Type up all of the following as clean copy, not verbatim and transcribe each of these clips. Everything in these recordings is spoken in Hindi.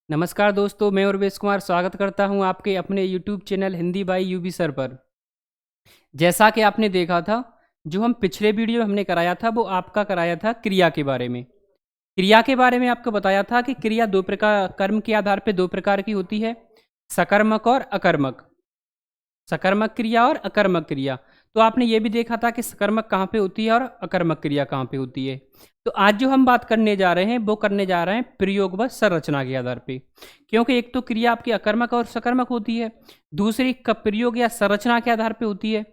नमस्कार दोस्तों, मैं उर्वेश कुमार स्वागत करता हूं आपके अपने YouTube channel Hindi by UB sir पर। जैसा कि आपने देखा था, जो हम पिछले वीडियो हमने कराया था वो आपका कराया था क्रिया के बारे में। क्रिया के बारे में आपको बताया था कि क्रिया दो प्रकार कर्म के आधार पर दो प्रकार की होती है, सकर्मक और अकर्मक। सकर्मक क्रिया और अकर्मक क्रिया। तो आपने ये भी देखा था कि सकर्मक कहाँ पे होती है और अकर्मक क्रिया कहाँ पे होती है। तो आज जो हम बात करने जा रहे हैं वो करने जा रहे हैं प्रयोग व संरचना के आधार पे। क्योंकि एक तो क्रिया आपकी अकर्मक और सकर्मक होती है, दूसरी का प्रयोग या संरचना के आधार पे होती है।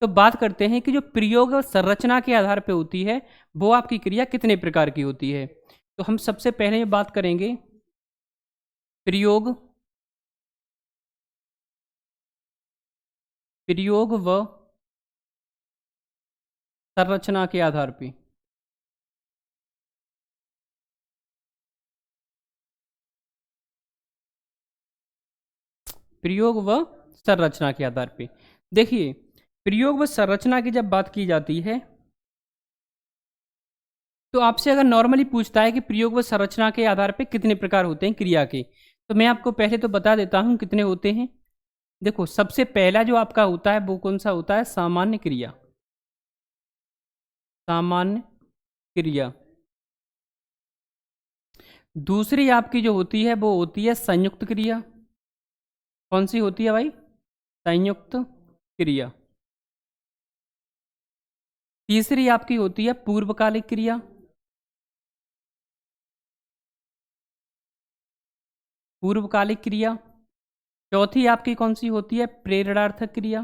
तो बात करते हैं कि जो प्रयोग और संरचना के आधार पे होती है वो आपकी क्रिया कितने प्रकार की होती है। तो हम सबसे पहले बात करेंगे प्रयोग प्रयोग व संरचना के आधार पे। प्रयोग व संरचना के आधार पे देखिए, प्रयोग व संरचना की जब बात की जाती है तो आपसे अगर नॉर्मली पूछता है कि प्रयोग व संरचना के आधार पे कितने प्रकार होते हैं क्रिया के, तो मैं आपको पहले तो बता देता हूं कितने होते हैं। देखो, सबसे पहला जो आपका होता है वो कौन सा होता है? सामान्य क्रिया। सामान्य क्रिया। दूसरी आपकी जो होती है वो होती है संयुक्त क्रिया। कौन सी होती है भाई? संयुक्त क्रिया। तीसरी आपकी होती है पूर्वकालिक क्रिया। पूर्वकालिक क्रिया। चौथी आपकी कौन सी होती है? प्रेरणार्थक क्रिया।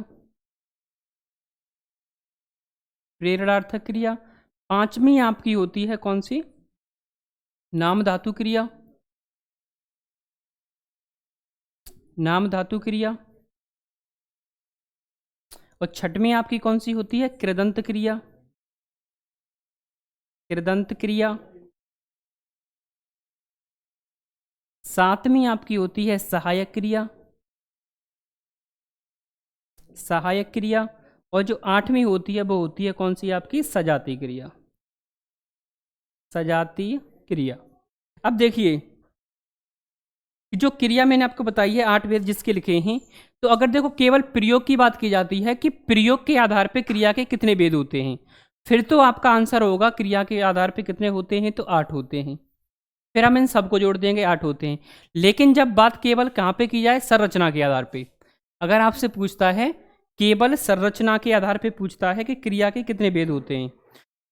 प्रेरणार्थक क्रिया। पांचवी आपकी होती है कौन सी? नाम धातु क्रिया। नाम धातु क्रिया। और छठवीं आपकी कौन सी होती है? कृदंत क्रिया। कृदंत क्रिया। सातवीं आपकी होती है सहायक क्रिया। सहायक क्रिया। और जो आठवीं होती है वो होती है कौन सी? आपकी सजातीय क्रिया। सजातीय क्रिया। अब देखिए, जो क्रिया मैंने आपको बताई है 8 वेद जिसके लिखे हैं, तो अगर देखो केवल प्रयोग की बात की जाती है कि प्रयोग के आधार पे क्रिया के कितने वेद होते हैं, फिर तो आपका आंसर होगा क्रिया के आधार पे कितने होते हैं, तो 8 होते हैं। फिर हम इन सबको जोड़ देंगे, 8 होते हैं। लेकिन जब बात केवल कहाँ पे की जाए? संरचना के आधार पे। अगर आपसे पूछता है, केवल संरचना के आधार पे पूछता है कि क्रिया के कितने वेद होते हैं,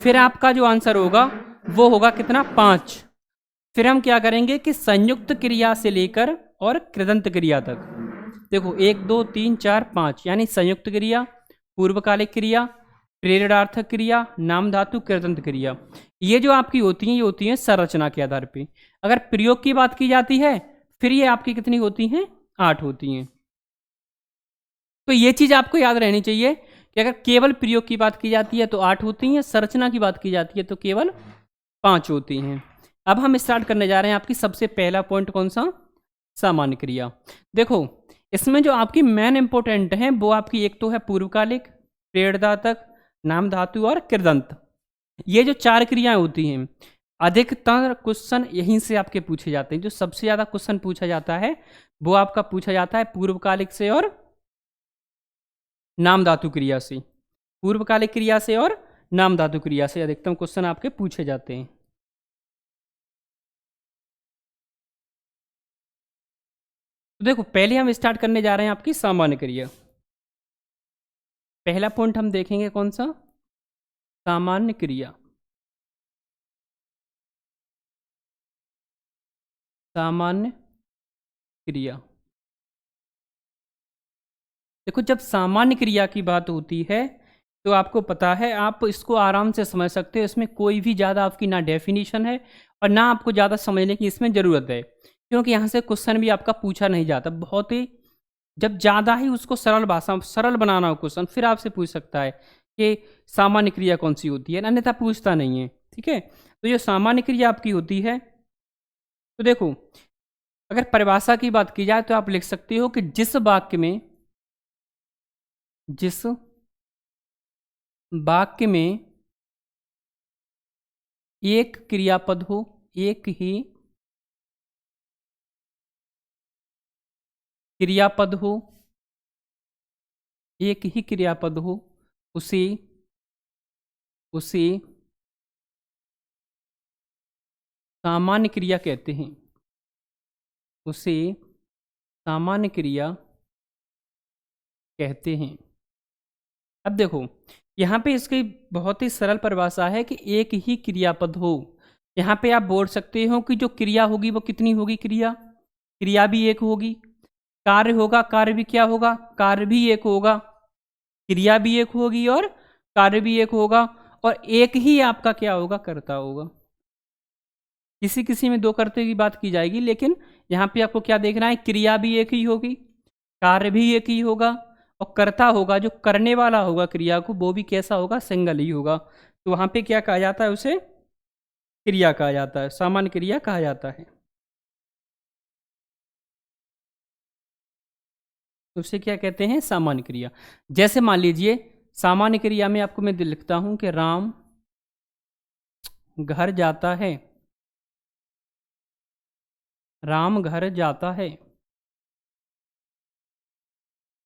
फिर आपका जो आंसर होगा वो होगा कितना? 5। फिर हम क्या करेंगे कि संयुक्त क्रिया से लेकर और कृदंत क्रिया तक, देखो 1 2 3 4 5, यानी संयुक्त क्रिया, पूर्वकालिक क्रिया, प्रेरणार्थक क्रिया, नाम धातु, कृदंत क्रिया, ये जो आपकी होती हैं ये होती हैं संरचना के आधार पे। अगर प्रयोग की बात की जाती है फिर ये आपकी कितनी होती हैं? 8 होती हैं। तो ये चीज आपको याद रहनी चाहिए कि अगर केवल प्रयोग की बात की जाती है तो 8 होती हैं, संरचना की बात की जाती है तो केवल 5 होती हैं। अब हम स्टार्ट करने जा रहे हैं आपकी सबसे पहला पॉइंट कौन सा? सामान्य क्रिया। देखो, इसमें जो आपकी मेन इंपोर्टेंट है वो आपकी एक तो है पूर्वकालिक, प्रेरणार्थक, नाम धातु और कृदंत। ये जो 4 क्रियाएं होती हैं, अधिकतर क्वेश्चन यहीं से आपके पूछे जाते हैं। जो सबसे ज्यादा क्वेश्चन पूछा जाता है वो आपका पूछा जाता है पूर्वकालिक से और नाम धातु क्रिया से। पूर्वकालिक क्रिया से और नाम धातु क्रिया से अधिकतम क्वेश्चन आपके पूछे जाते हैं। तो देखो, पहले हम स्टार्ट करने जा रहे हैं आपकी सामान्य क्रिया। पहला पॉइंट हम देखेंगे कौन सा? सामान्य क्रिया। सामान्य क्रिया। देखो, जब सामान्य क्रिया की बात होती है तो आपको पता है, आप इसको आराम से समझ सकते हो। इसमें कोई भी ज़्यादा आपकी ना डेफिनेशन है और ना आपको ज़्यादा समझने की इसमें ज़रूरत है, क्योंकि यहाँ से क्वेश्चन भी आपका पूछा नहीं जाता। बहुत ही जब ज़्यादा ही उसको सरल भाषा सरल बनाना हो क्वेश्चन, फिर आपसे पूछ सकता है कि सामान्य क्रिया कौन सी होती है, अन्यथा पूछता नहीं है। ठीक है, तो ये सामान्य क्रिया आपकी होती है। तो देखो, अगर परिभाषा की बात की जाए तो आप लिख सकते हो कि जिस वाक्य में एक क्रियापद हो, एक ही क्रियापद हो, एक ही क्रियापद हो, उसे सामान्य क्रिया कहते हैं, उसे सामान्य क्रिया कहते हैं। अब देखो यहाँ पे इसकी बहुत ही सरल परिभाषा है कि एक ही क्रियापद हो। यहाँ पे आप बोल सकते हो कि जो क्रिया होगी वो कितनी होगी, क्रिया भी एक होगी, कार्य होगा, कार्य भी क्या होगा, कार्य भी एक होगा, क्रिया भी एक होगी और कार्य भी एक होगा, और एक ही आपका क्या होगा, कर्ता होगा। किसी किसी में दो कर्ते की बात की जाएगी, लेकिन यहाँ पे आपको क्या देखना है, क्रिया भी एक ही होगी, कार्य भी एक ही होगा, और कर्ता होगा जो करने वाला होगा क्रिया को, वो भी कैसा होगा, सिंगल ही होगा। तो वहाँ पे क्या कहा जाता है, उसे क्रिया कहा जाता है, सामान्य क्रिया कहा जाता है। उसे क्या कहते हैं, सामान्य क्रिया। जैसे मान लीजिए सामान्य क्रिया में आपको मैं लिखता हूं कि राम घर जाता है, राम घर जाता है।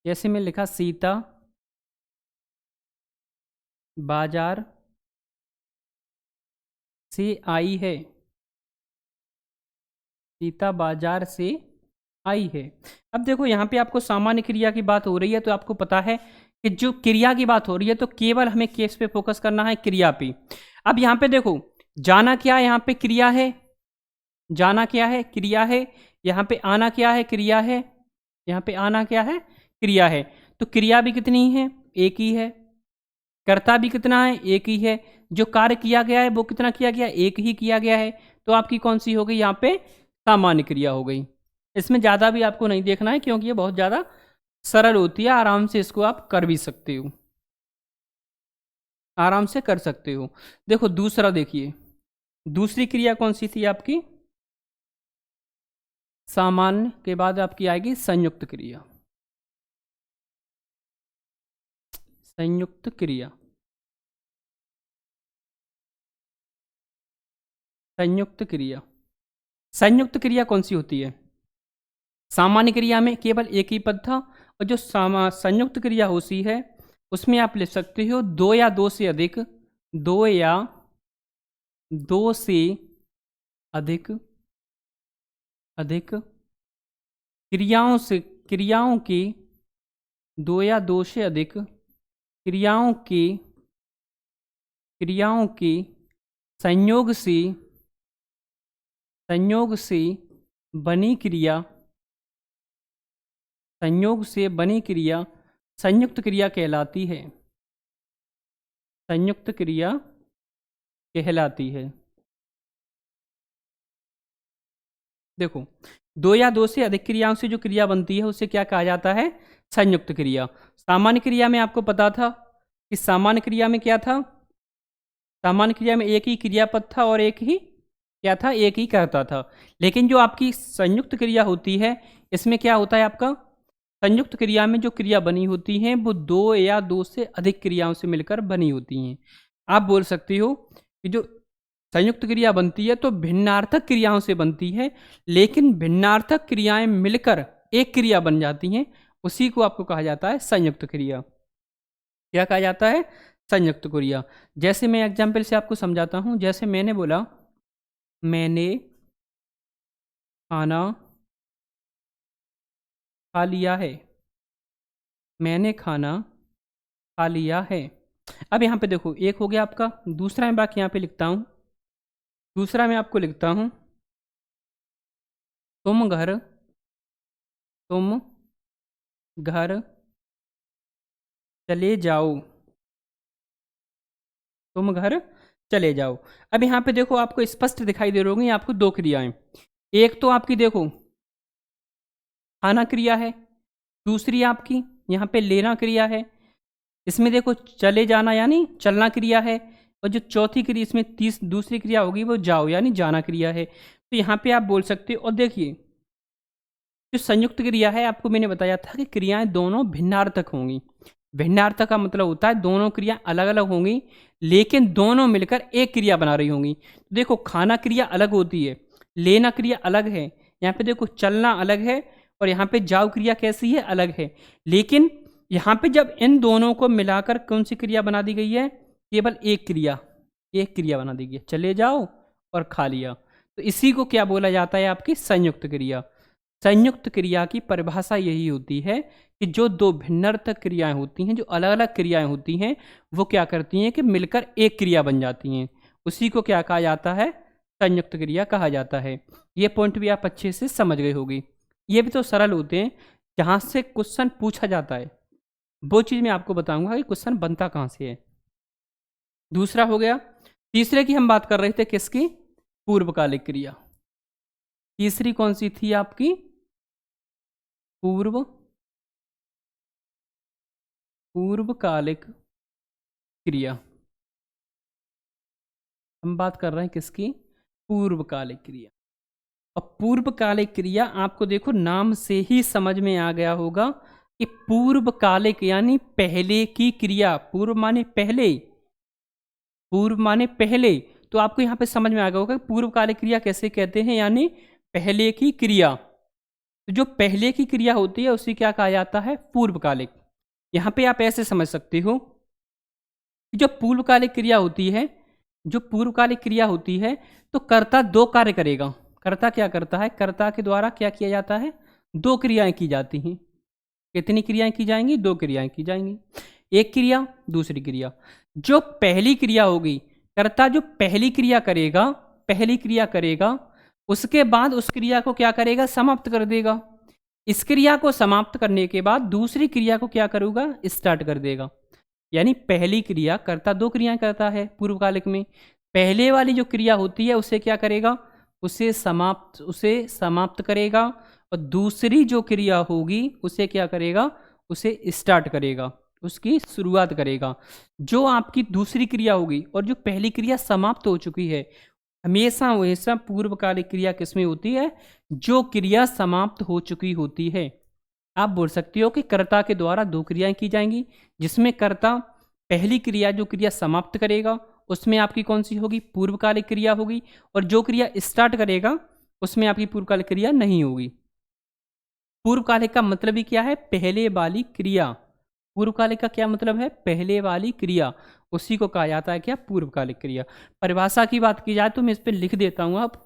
जैसे मैं लिखा सीता बाजार से आई है, सीता बाजार से आई है। अब देखो यहाँ पे आपको सामान्य क्रिया की बात हो रही है, तो आपको पता है कि जो क्रिया की बात हो रही है तो केवल हमें केस पे फोकस करना है, क्रिया पे। अब यहाँ पे देखो जाना क्या है, यहाँ पे क्रिया है, जाना क्या है, क्रिया है। यहाँ पे आना क्या है, क्रिया है, यहाँ पे आना क्या है, क्रिया है। तो क्रिया भी कितनी है, एक ही है, कर्ता भी कितना है, एक ही है, जो कार्य किया गया है वो कितना किया गया, एक ही किया गया है। तो आपकी कौन सी हो गई, यहाँ पे सामान्य क्रिया हो गई। इसमें ज़्यादा भी आपको नहीं देखना है, क्योंकि ये बहुत ज़्यादा सरल होती है, आराम से इसको आप कर भी सकते हो, आराम से कर सकते हो। देखो दूसरा देखिए, दूसरी क्रिया कौन सी थी आपकी, सामान्य के बाद आपकी आएगी संयुक्त क्रिया, संयुक्त क्रिया, संयुक्त क्रिया। संयुक्त क्रिया कौन सी होती है, सामान्य क्रिया में केवल एक ही पद था, और जो संयुक्त क्रिया होती है उसमें आप लिख सकते हो दो या दो से अधिक, दो या दो से अधिक अधिक क्रियाओं की, दो या दो से अधिक क्रियाओं की संयोग से बनी क्रिया, संयोग से बनी क्रिया संयुक्त क्रिया कहलाती है, संयुक्त क्रिया कहलाती है। देखो दो या दो से अधिक क्रियाओं से जो क्रिया बनती है उसे क्या कहा जाता है, संयुक्त क्रिया। सामान्य क्रिया में आपको पता था कि सामान्य क्रिया में क्या था, सामान्य क्रिया में एक ही क्रियापद था और एक ही क्या था, एक ही कर्ता था। लेकिन जो आपकी संयुक्त क्रिया होती है इसमें क्या होता है, आपका संयुक्त क्रिया में जो क्रिया बनी होती हैं वो दो या दो से अधिक क्रियाओं से मिलकर बनी होती हैं। आप बोल सकते हो कि जो संयुक्त क्रिया बनती है तो भिन्नार्थक क्रियाओं से बनती है, लेकिन भिन्नार्थक क्रियाएं मिलकर एक क्रिया बन जाती हैं, उसी को आपको कहा जाता है संयुक्त क्रिया। क्या कहा जाता है, संयुक्त क्रिया। जैसे मैं एग्जाम्पल से आपको समझाता हूं, जैसे मैंने बोला मैंने खाना खा लिया है, मैंने खाना खा लिया है। अब यहाँ पे देखो एक हो गया आपका, दूसरा मैं बाकी यहाँ पे लिखता हूँ, दूसरा मैं आपको लिखता हूँ तुम घर चले जाओ, तुम घर चले जाओ। अब यहाँ पे देखो आपको स्पष्ट दिखाई दे रही होंगी आपको दो क्रियाएं, एक तो आपकी देखो खाना क्रिया है, दूसरी आपकी यहाँ पे लेना क्रिया है। इसमें देखो चले जाना यानी चलना क्रिया है, और जो चौथी क्रिया इसमें दूसरी क्रिया होगी वो जाओ यानी जाना क्रिया है। तो यहाँ पे आप बोल सकते हो, और देखिए जो संयुक्त क्रिया है आपको मैंने बताया था कि क्रियाएं दोनों भिन्नार्थक होंगी। भिन्नार्थक का मतलब होता है दोनों क्रिया अलग अलग होंगी लेकिन दोनों मिलकर एक क्रिया बना रही होंगी। तो देखो खाना क्रिया अलग होती है, लेना क्रिया अलग है, यहाँ पे देखो चलना अलग है और यहाँ पे जाओ क्रिया कैसी है, अलग है। लेकिन यहाँ पे जब इन दोनों को मिलाकर कौन सी क्रिया बना दी गई है, केवल एक क्रिया बना दी गई है, चले जाओ और खा लिया। तो इसी को क्या बोला जाता है, आपकी संयुक्त क्रिया। संयुक्त क्रिया की परिभाषा यही होती है कि जो दो भिन्नर्थक क्रियाएं होती हैं, जो अलग अलग क्रियाएं होती हैं, वो क्या करती हैं कि मिलकर एक क्रिया बन जाती हैं। उसी को क्या कहा जाता है, संयुक्त क्रिया कहा जाता है। ये पॉइंट भी आप अच्छे से समझ गए होगी। ये भी तो सरल होते हैं, जहाँ से क्वेश्चन पूछा जाता है वो चीज़ मैं आपको बताऊंगा कि क्वेश्चन बनता कहाँ से है। दूसरा हो गया। तीसरे की हम बात कर रहे थे, किसकी, पूर्वकालिक क्रिया। तीसरी कौन सी थी आपकी, पूर्वकालिक क्रिया। हम बात कर रहे हैं किसकी, पूर्वकालिक क्रिया। अब पूर्वकालिक क्रिया आपको देखो नाम से ही समझ में आ गया होगा कि पूर्वकालिक यानी पहले की क्रिया। पूर्व माने पहले, पूर्व माने पहले। तो आपको यहाँ पे समझ में आ गया होगा कि पूर्वकालिक क्रिया कैसे कहते हैं, यानी पहले की क्रिया। तो जो पहले की क्रिया होती है उसी क्या कहा जाता है, पूर्वकालिक। यहाँ पे आप ऐसे समझ सकते हो कि जो पूर्वकालिक क्रिया होती है, जो पूर्वकालिक क्रिया होती है, तो कर्ता दो कार्य करेगा। कर्ता क्या करता है, कर्ता के द्वारा क्या किया जाता है, दो क्रियाएं की जाती हैं। कितनी क्रियाएं की जाएंगी, दो क्रियाएं की जाएंगी। एक क्रिया, दूसरी क्रिया। जो पहली क्रिया होगी, कर्ता जो पहली क्रिया करेगा, उसके बाद उस क्रिया को क्या करेगा, समाप्त कर देगा। इस क्रिया को समाप्त करने के बाद दूसरी क्रिया को क्या करूँगा, स्टार्ट कर देगा। यानी पहली क्रिया, कर्ता दो क्रियाएं करता है पूर्वकालिक में। पहले वाली जो क्रिया होती है उसे क्या करेगा, उसे समाप्त करेगा। और दूसरी जो क्रिया होगी उसे क्या करेगा, उसे स्टार्ट करेगा, उसकी शुरुआत करेगा। जो आपकी दूसरी क्रिया होगी और जो पहली क्रिया समाप्त हो चुकी है, हमेशा पूर्वकालिक क्रिया किसमें होती है, जो क्रिया समाप्त हो चुकी होती है। आप बोल सकते हो कि कर्ता के द्वारा दो क्रियाएं की जाएंगी, जिसमें कर्ता पहली क्रिया जो क्रिया समाप्त करेगा उसमें आपकी कौन सी होगी, पूर्वकालिक क्रिया होगी। और जो क्रिया स्टार्ट करेगा उसमें आपकी पूर्वकालिक क्रिया नहीं होगी। पूर्वकालिक का मतलब ही क्या है, पहले वाली क्रिया। पूर्वकालिक का क्या मतलब है, पहले वाली क्रिया। उसी को कहा जाता है क्या, पूर्वकालिक क्रिया। परिभाषा की बात की जाए तो मैं इस पर लिख देता हूं। आप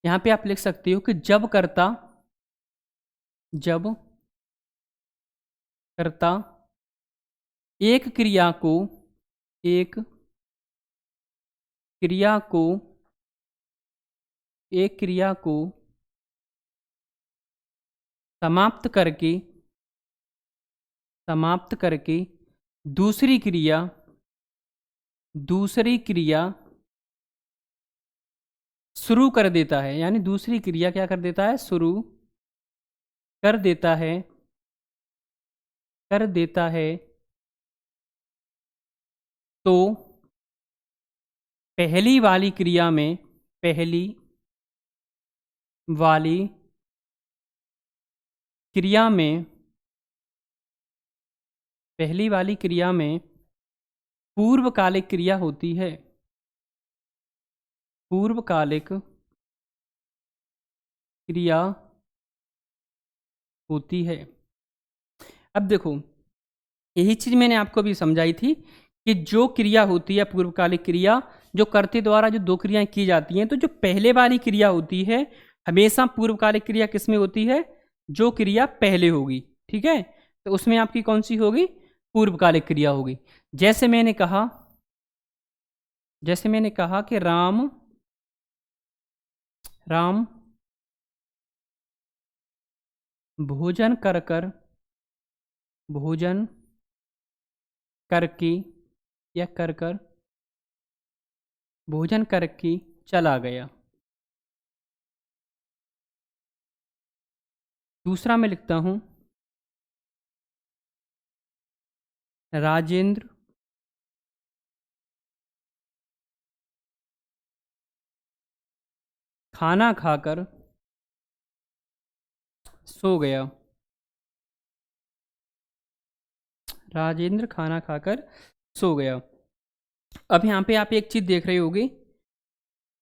यहां पे आप लिख सकते हो कि जब कर्ता एक क्रिया को समाप्त करके दूसरी क्रिया शुरू कर देता है। यानी दूसरी क्रिया क्या कर देता है, शुरू कर देता है, तो पहली वाली क्रिया में पूर्वकालिक क्रिया होती है। पूर्वकालिक क्रिया होती है। अब देखो, यही चीज मैंने आपको भी समझाई थी कि जो क्रिया होती है पूर्वकालिक क्रिया, जो कर्ते द्वारा जो दो क्रियाएं की जाती हैं, तो जो पहले वाली क्रिया होती है हमेशा पूर्वकालिक क्रिया किसमें होती है, जो क्रिया पहले होगी। ठीक है, तो उसमें आपकी कौन सी होगी, पूर्वकालिक क्रिया होगी। जैसे मैंने कहा कि राम भोजन करके या कर भोजन करके चला गया। दूसरा मैं लिखता हूं, राजेंद्र खाना खाकर सो गया। राजेंद्र खाना खाकर सो गया। अब यहाँ पे आप एक चीज देख रहे होगे,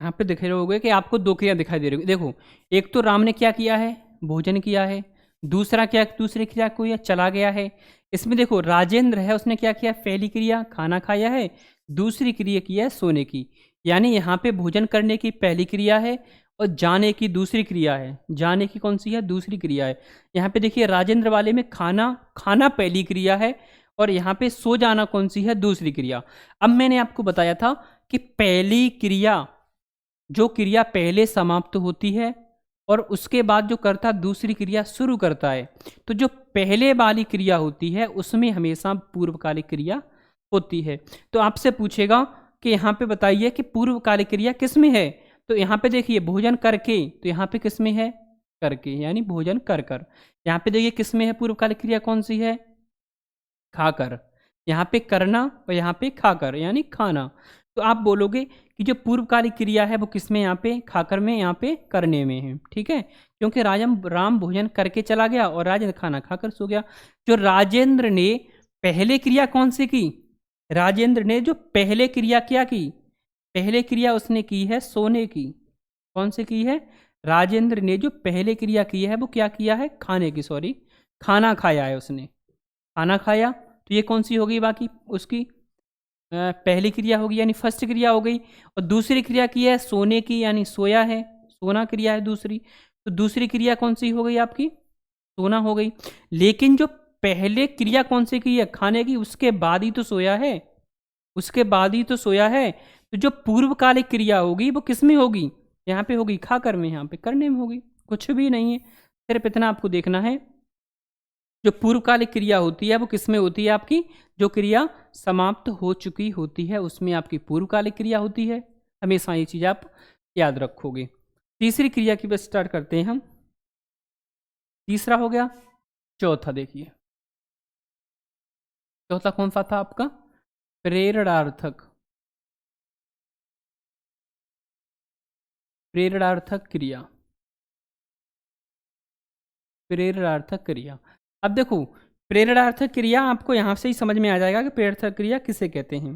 यहाँ पे दिख रहे होगे कि आपको दो क्रिया दिखाई दे रही होगी। देखो, एक तो राम ने क्या किया है, भोजन किया है। दूसरा क्या, दूसरी क्रिया को यह चला गया है। इसमें देखो राजेंद्र है, उसने क्या किया, पहली क्रिया खाना खाया है, दूसरी क्रिया की है सोने की। यानी यहाँ पे भोजन करने की पहली क्रिया है और जाने की दूसरी क्रिया है। जाने की कौन सी है, दूसरी क्रिया है। यहाँ पे देखिए राजेंद्र वाले में खाना खाना पहली क्रिया है और यहाँ पे सो जाना कौन सी है, दूसरी क्रिया। अब मैंने आपको बताया था कि पहली क्रिया, जो क्रिया पहले समाप्त होती है और उसके बाद जो कर्ता दूसरी क्रिया शुरू करता है, तो जो पहले वाली क्रिया होती है उसमें हमेशा पूर्वकालिक क्रिया होती है। तो आपसे पूछेगा कि यहाँ पे बताइए कि पूर्वकालिक क्रिया किस में है। तो यहाँ पे देखिए भोजन करके, तो यहाँ पे किस में है, करके, यानी भोजन कर कर। यहाँ पे देखिए किस में है पूर्वकालिक क्रिया, कौन सी है, खाकर। यहाँ पे करना और यहाँ पे खाकर, यानी खाना। तो आप बोलोगे कि जो पूर्वकालिक क्रिया है वो किसमें, यहाँ पे खाकर में, यहाँ पे करने में है। ठीक है, क्योंकि राम भोजन करके चला गया और राजेंद्र खाना खाकर सो गया। जो राजेंद्र ने पहले क्रिया कौन सी की, राजेंद्र ने जो पहले क्रिया क्या की, पहले क्रिया उसने की है सोने की। कौन सी की है, राजेंद्र ने जो पहले क्रिया की है वो क्या किया है, खाने की, सॉरी, खाना खाया है उसने, खाना खाया। तो ये कौन सी हो गई, बाकी उसकी पहली क्रिया होगी, यानी फर्स्ट क्रिया हो गई। और दूसरी क्रिया की है सोने की, यानी सोया है, सोना क्रिया है दूसरी। तो दूसरी क्रिया कौन सी हो गई आपकी, सोना हो गई। लेकिन जो पहले क्रिया कौन सी की है, खाने की, उसके बाद ही तो सोया है, उसके बाद ही तो सोया है। तो जो पूर्वकालिक क्रिया होगी वो किस में होगी, यहाँ पे होगी खाकर में, यहाँ पे करने में होगी। कुछ भी नहीं है, सिर्फ इतना आपको देखना है। जो पूर्वकालिक क्रिया होती है वो किसमें होती है आपकी, जो क्रिया समाप्त हो चुकी होती है उसमें आपकी पूर्वकालिक क्रिया होती है। हमेशा ये चीज़ आप याद रखोगे। तीसरी क्रिया की बस स्टार्ट करते हैं हम। तीसरा हो गया। चौथा देखिए, चौथा कौन सा था आपका, प्रेरणार्थक, प्रेरणार्थक क्रिया, प्रेरणार्थक क्रिया। अब देखो, प्रेरणार्थक क्रिया आपको यहां से ही समझ में आ जाएगा कि प्रेरणार्थक क्रिया किसे कहते हैं।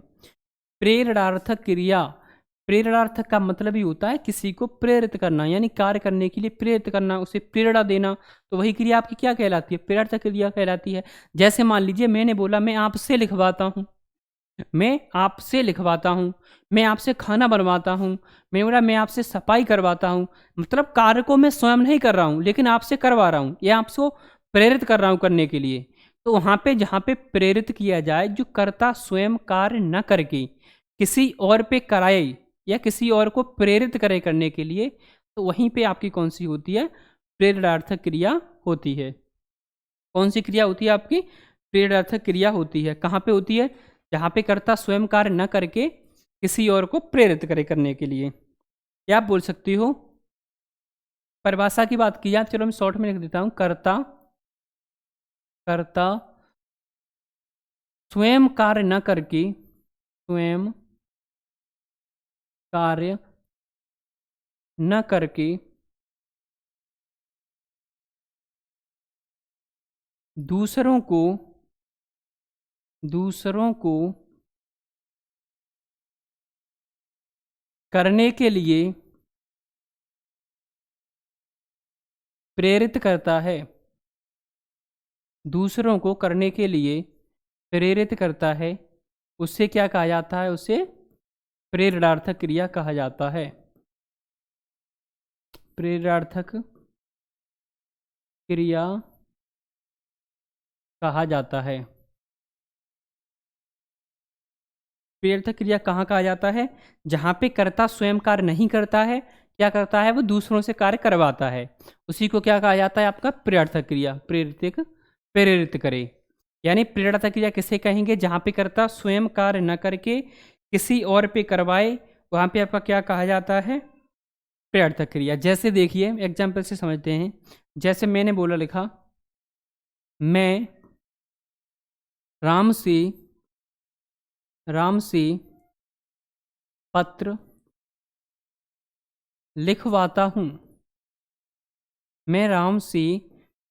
प्रेरणार्थक क्रिया, प्रेरणार्थक का मतलब ही होता है किसी को प्रेरित करना, यानी कार्य करने के लिए प्रेरित करना, उसे प्रेरणा देना। तो वही क्रिया आपकी क्या कहलाती है, प्रेरणार्थक क्रिया कहलाती है। जैसे मान लीजिए मैंने बोला मैं आपसे लिखवाता हूँ, मैं आपसे लिखवाता हूँ, मैं आपसे खाना बनवाता हूँ, मैं बोला मैं आपसे सफाई करवाता हूँ। मतलब कार्य को मैं स्वयं नहीं कर रहा हूँ लेकिन आपसे करवा रहा हूँ, या आपको प्रेरित कर रहा हूँ करने के लिए। तो वहाँ पे जहाँ पे प्रेरित किया जाए, जो कर्ता स्वयं कार्य न करके किसी और पे कराए या किसी और को प्रेरित करे करने के लिए, तो वहीं पे आपकी कौन सी होती है, प्रेरणार्थक क्रिया होती है। कौन सी क्रिया होती है आपकी, प्रेरणार्थक क्रिया होती है। कहाँ पे होती है, जहाँ पे कर्ता स्वयं कार्य न करके किसी और को प्रेरित करे करने के लिए। या आप बोल सकती हो, परिभाषा की बात की जाए, चलो मैं शॉर्ट में लिख देता हूँ, कर्ता, कर्ता स्वयं कार्य न करके, स्वयं कार्य न करके दूसरों को, दूसरों को करने के लिए प्रेरित करता है, दूसरों को करने के लिए प्रेरित करता है, उससे क्या कहा जाता है, उसे प्रेरणार्थक क्रिया कहा जाता है। प्रेरणार्थक क्रिया कहा जाता है। प्रेरणार्थक क्रिया कहाँ कहा जाता है, जहाँ पे कर्ता स्वयं कार्य नहीं करता है, क्या करता है, वो दूसरों से कार्य करवाता है, उसी को क्या कहा जाता है आपका, प्रेरणार्थक क्रिया। प्रेरित, प्रेरित करे, यानी प्रेरणार्थक क्रिया किसे कहेंगे, जहाँ पे कर्ता स्वयं कार्य न करके किसी और पे करवाए, वहाँ पे आपका क्या कहा जाता है, प्रेरणार्थक क्रिया। जैसे देखिए एग्जाम्पल से समझते हैं। जैसे मैंने बोला, लिखा मैं राम से, राम से पत्र लिखवाता हूँ, मैं राम से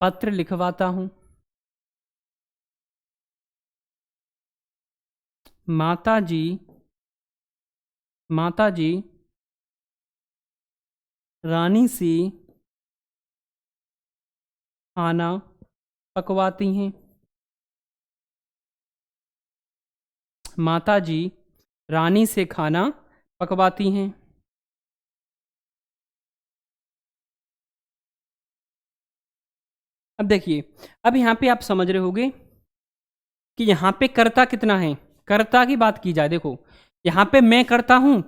पत्र लिखवाता हूँ। माता जी, माता जी रानी से खाना पकवाती हैं। माता जी रानी से खाना पकवाती हैं। अब देखिए, अब यहाँ पे आप समझ रहे होगे कि यहाँ पे कर्ता कितना है। कर्ता की बात की जाए, देखो यहाँ पे मैं करता हूँ,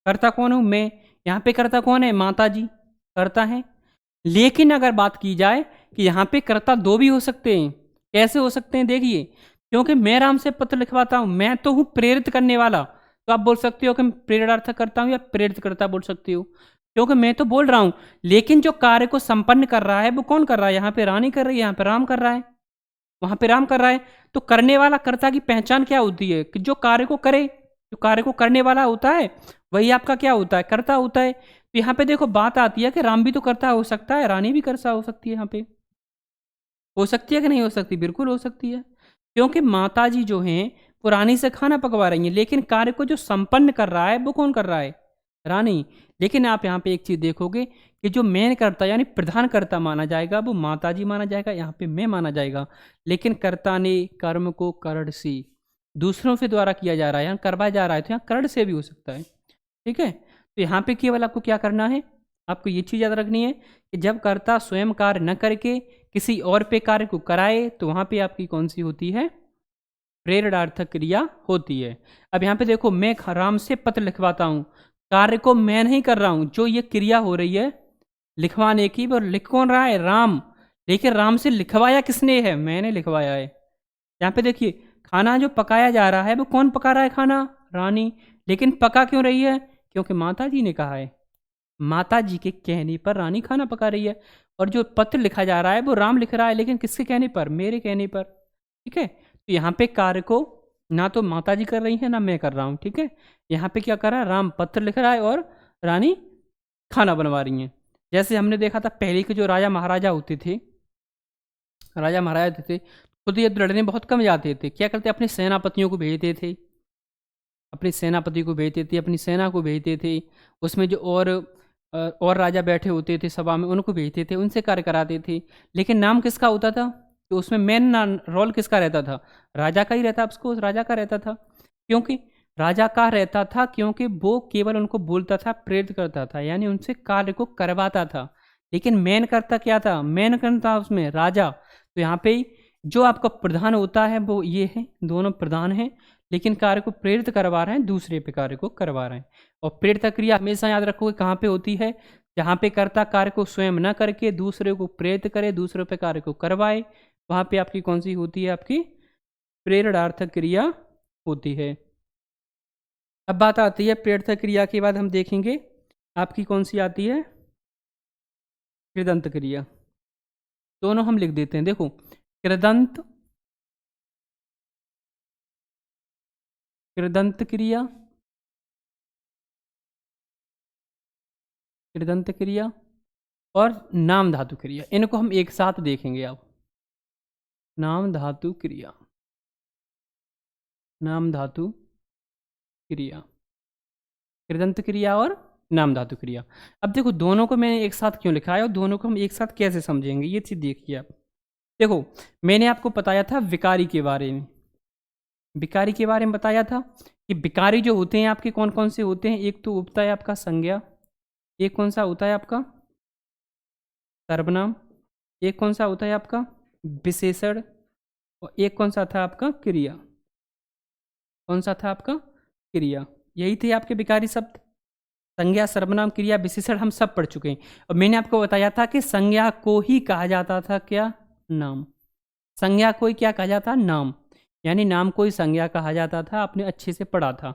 कर्ता कौन हूँ मैं, यहाँ पे कर्ता कौन है, माता जी कर्ता है। लेकिन अगर बात की जाए कि यहाँ पे कर्ता दो भी हो सकते हैं, कैसे हो सकते हैं देखिए, क्योंकि मैं राम से पत्र लिखवाता हूँ, मैं तो हूँ प्रेरित करने वाला, तो आप बोल सकते हो कि मैं प्रेरणार्थ करता हूँ या प्रेरित करता बोल सकते हो, क्योंकि मैं तो बोल रहा हूँ। लेकिन जो कार्य को संपन्न कर रहा है वो कौन कर रहा है, यहाँ पे रानी कर रही है, यहाँ पे राम कर रहा है, वहां पे राम कर रहा है। तो करने वाला कर्ता की पहचान क्या होती है कि जो कार्य को करे, जो कार्य को करने वाला होता है वही आपका क्या होता है, कर्ता होता है। तो यहाँ पे देखो बात आती है कि राम भी तो कर्ता हो सकता है, रानी भी कर्ता हो सकती है, यहाँ पे हो सकती है कि नहीं हो सकती, बिल्कुल हो सकती है, क्योंकि माता जी जो हैं वो रानी से खाना पकवा रही हैं, लेकिन कार्य को जो संपन्न कर रहा है वो कौन कर रहा है, रानी। लेकिन आप यहाँ पे एक चीज देखोगे कि जो मेन कर्ता यानी प्रधान कर्ता माना जाएगा वो माता जी माना जाएगा, यहाँ पे मैं माना जाएगा। लेकिन कर्ता ने कर्म को कर्ण से दूसरों से द्वारा किया जा रहा है, यहाँ करवाया जा रहा है, तो यहाँ कर्ण से भी हो सकता है, ठीक है। तो यहाँ पे केवल आपको क्या करना है, आपको ये चीज याद रखनी है कि जब कर्ता स्वयं कार्य न करके किसी और पे कार्य को कराए तो वहां पे आपकी कौन सी होती है, प्रेरणार्थक क्रिया होती है। अब यहाँ पे देखो मैं राम से पत्र लिखवाता हूँ, कार्य को मैं नहीं कर रहा हूँ, जो ये क्रिया हो रही है लिखवाने की वो लिख कौन रहा है, राम। लेकिन राम से लिखवाया किसने है, मैंने लिखवाया है। यहाँ पे देखिए खाना जो पकाया जा रहा है वो कौन पका रहा है, खाना रानी। लेकिन पका क्यों रही है, क्योंकि माता जी ने कहा है, माता जी के कहने पर रानी खाना पका रही है। और जो पत्र लिखा जा रहा है वो राम लिख रहा है, लेकिन किसके कहने पर, मेरे कहने पर, ठीक है। तो यहाँ पे कार्य को ना तो माता जी कर रही है ना मैं कर रहा हूँ, ठीक है। यहाँ पे क्या कर रहा है, राम पत्र लिख रहा है और रानी खाना बनवा रही है। जैसे हमने देखा था पहले के जो राजा महाराजा होते थे, राजा महाराजा थे खुद ये लड़ने बहुत कम जाते थे, क्या करते अपने सेनापतियों को भेजते थे, अपने सेनापति को भेजते थे, अपनी सेना को भेजते थे, उसमें जो और राजा बैठे होते थे सभा में उनको भेजते थे, उनसे कार्य कराते थे। लेकिन नाम किसका होता था, तो उसमें मेन रोल किसका रहता था, राजा का ही रहता, उसको राजा का रहता था। क्योंकि राजा का रहता था क्योंकि वो केवल उनको बोलता था, प्रेरित करता था, यानी उनसे कार्य को करवाता था। लेकिन मेन करता क्या था, मेन करता उसमें राजा। तो यहाँ पे जो आपका प्रधान होता है वो ये है, दोनों प्रधान हैं, लेकिन कार्य को प्रेरित करवा रहे हैं, दूसरे पे कार्य को करवा रहे हैं। और प्रेरित क्रिया हमेशा याद रखोगे कहाँ पे होती है, जहाँ पे कर्ता कार्य को स्वयं न करके दूसरे को प्रेरित करे, दूसरे पे कार्य को करवाए, वहाँ पे आपकी कौन सी होती है, आपकी प्रेरणार्थक क्रिया होती है। अब बात आती है प्रेरणार्थक क्रिया के बाद हम देखेंगे आपकी कौन सी आती है, कृदंत क्रिया। दोनों हम लिख देते हैं, देखो कृदंत, कृदंत क्रिया, कृदंत क्रिया और नाम धातु क्रिया, इनको हम एक साथ देखेंगे। अब नाम धातु क्रिया, नाम धातु क्रिया, कृदंत क्रिया और नाम धातु क्रिया। अब देखो दोनों को मैंने एक साथ क्यों लिखा है और दोनों को हम एक साथ कैसे समझेंगे, ये चीज देखिए आप। देखो मैंने आपको बताया था विकारी के बारे में, विकारी के बारे में बताया था कि विकारी जो होते हैं आपके कौन कौन से होते हैं। एक तो होता है आपका संज्ञा, एक कौन सा होता है आपका सर्वनाम, एक कौन सा होता है आपका विशेषण, और एक कौन सा था आपका क्रिया। कौन सा था आपका क्रिया, यही थे आपके विकारी शब्द। संज्ञा सर्वनाम क्रिया विशेषण हम सब पढ़ चुके हैं। और मैंने आपको बताया था कि संज्ञा को ही कहा जाता था क्या, नाम। संज्ञा को ही क्या कहा जाता, नाम, यानी नाम को ही संज्ञा कहा जाता था, आपने अच्छे से पढ़ा था।